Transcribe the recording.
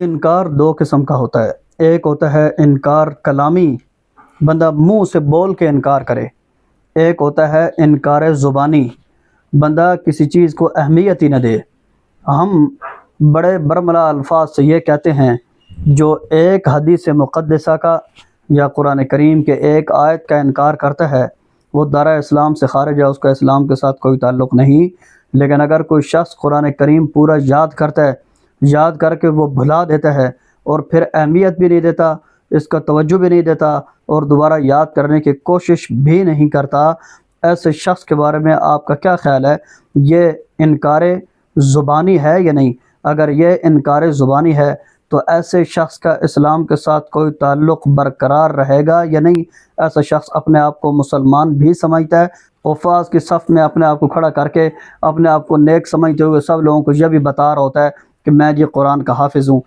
انکار دو قسم کا ہوتا ہے۔ ایک ہوتا ہے انکار کلامی، بندہ منہ سے بول کے انکار کرے۔ ایک ہوتا ہے انکار زبانی، بندہ کسی چیز کو اہمیت ہی نہ دے۔ ہم بڑے برملا الفاظ سے یہ کہتے ہیں، جو ایک حدیث مقدسہ کا یا قرآن کریم کے ایک آیت کا انکار کرتا ہے وہ دارِ اسلام سے خارج ہے، اس کا اسلام کے ساتھ کوئی تعلق نہیں۔ لیکن اگر کوئی شخص قرآن کریم پورا یاد کرتا ہے، یاد کر کے وہ بھلا دیتا ہے اور پھر اہمیت بھی نہیں دیتا، اس کا توجہ بھی نہیں دیتا اور دوبارہ یاد کرنے کی کوشش بھی نہیں کرتا، ایسے شخص کے بارے میں آپ کا کیا خیال ہے؟ یہ انکار زبانی ہے یا نہیں؟ اگر یہ انکار زبانی ہے تو ایسے شخص کا اسلام کے ساتھ کوئی تعلق برقرار رہے گا یا نہیں؟ ایسا شخص اپنے آپ کو مسلمان بھی سمجھتا ہے، حفاظ کی صف میں اپنے آپ کو کھڑا کر کے اپنے آپ کو نیک سمجھتے ہوئے سب لوگوں کو یہ بھی بتا رہا ہوتا ہے کہ میں یہ قرآن کا حافظ ہوں۔